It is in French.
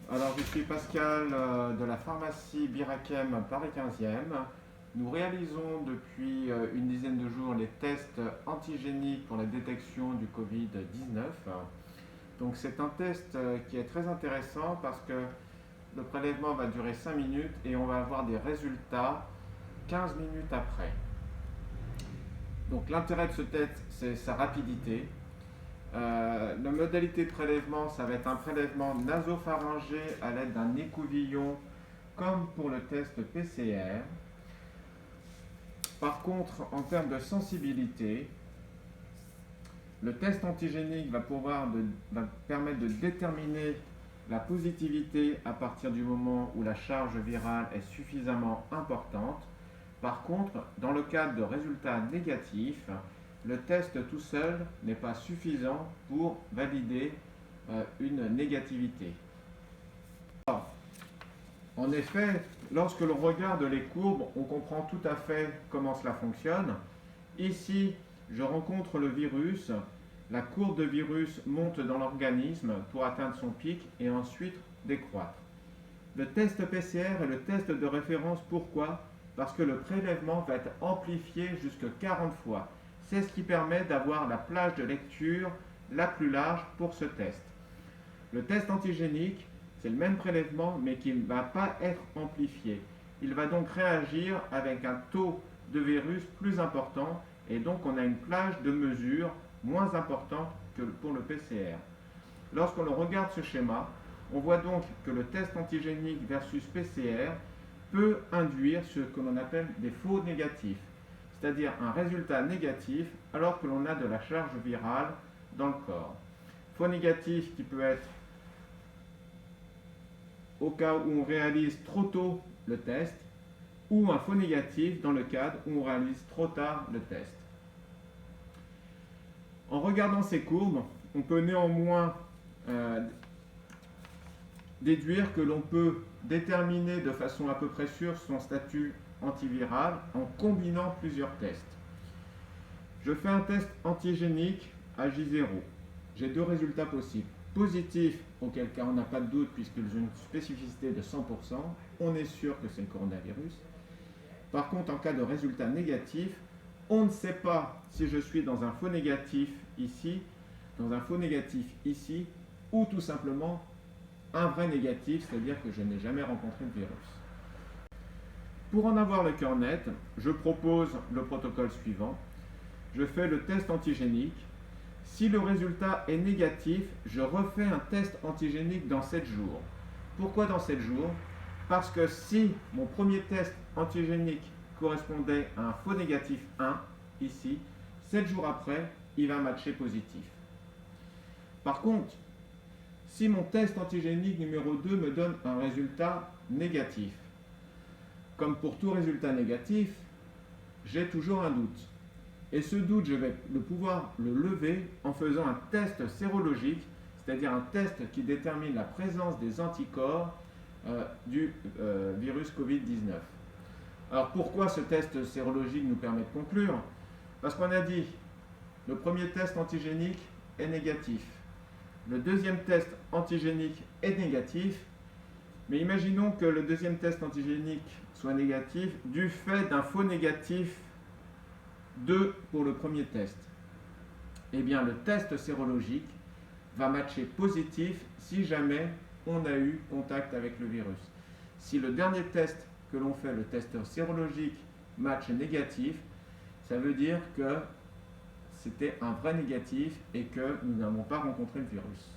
Alors, je suis Pascal de la pharmacie Birakem Paris 15e. Nous réalisons depuis une dizaine de jours les tests antigéniques pour la détection du Covid-19. Donc, c'est un test qui est très intéressant parce que le prélèvement va durer 5 minutes et on va avoir des résultats 15 minutes après. Donc, l'intérêt de ce test, c'est sa rapidité. La modalité de prélèvement, ça va être un prélèvement nasopharyngé à l'aide d'un écouvillon, comme pour le test PCR. Par contre, en termes de sensibilité, le test antigénique va permettre de déterminer la positivité à partir du moment où la charge virale est suffisamment importante. Par contre, dans le cadre de résultats négatifs, le test tout seul n'est pas suffisant pour valider une négativité. Alors, en effet, lorsque l'on regarde les courbes, on comprend tout à fait comment cela fonctionne. Ici, je rencontre le virus, la courbe de virus monte dans l'organisme pour atteindre son pic et ensuite décroître. Le test PCR est le test de référence. Pourquoi ? Parce que le prélèvement va être amplifié jusqu'à 40 fois. C'est ce qui permet d'avoir la plage de lecture la plus large pour ce test. Le test antigénique, c'est le même prélèvement, mais qui ne va pas être amplifié. Il va donc réagir avec un taux de virus plus important, et donc on a une plage de mesure moins importante que pour le PCR. Lorsqu'on regarde ce schéma, on voit donc que le test antigénique versus PCR peut induire ce que l'on appelle des faux négatifs, c'est-à-dire un résultat négatif alors que l'on a de la charge virale dans le corps. Faux négatif qui peut être au cas où on réalise trop tôt le test, ou un faux négatif dans le cadre où on réalise trop tard le test. En regardant ces courbes, on peut néanmoins déduire que l'on peut déterminer de façon à peu près sûre son statut antiviral en combinant plusieurs tests. Je fais un test antigénique à J0. J'ai deux résultats possibles. Positif, auquel cas on n'a pas de doute puisqu'ils ont une spécificité de 100%, on est sûr que c'est le coronavirus. Par contre, en cas de résultat négatif, on ne sait pas si je suis dans un faux négatif ici, dans un faux négatif ici, ou tout simplement un vrai négatif, c'est-à-dire que je n'ai jamais rencontré le virus. Pour en avoir le cœur net, je propose le protocole suivant. Je fais le test antigénique. Si le résultat est négatif, je refais un test antigénique dans 7 jours. Pourquoi dans 7 jours ? Parce que si mon premier test antigénique correspondait à un faux négatif 1, ici, 7 jours après, il va matcher positif. Par contre, si mon test antigénique numéro 2 me donne un résultat négatif, comme pour tout résultat négatif, j'ai toujours un doute. Et ce doute, je vais pouvoir le lever en faisant un test sérologique, c'est-à-dire un test qui détermine la présence des anticorps du virus Covid-19. Alors pourquoi ce test sérologique nous permet de conclure ? Parce qu'on a dit, le premier test antigénique est négatif. Le deuxième test antigénique est négatif, mais imaginons que le deuxième test antigénique soit négatif du fait d'un faux négatif 2 pour le premier test. Eh bien, le test sérologique va matcher positif si jamais on a eu contact avec le virus. Si le dernier test que l'on fait, le test sérologique, match négatif, ça veut dire que c'était un vrai négatif et que nous n'avons pas rencontré le virus.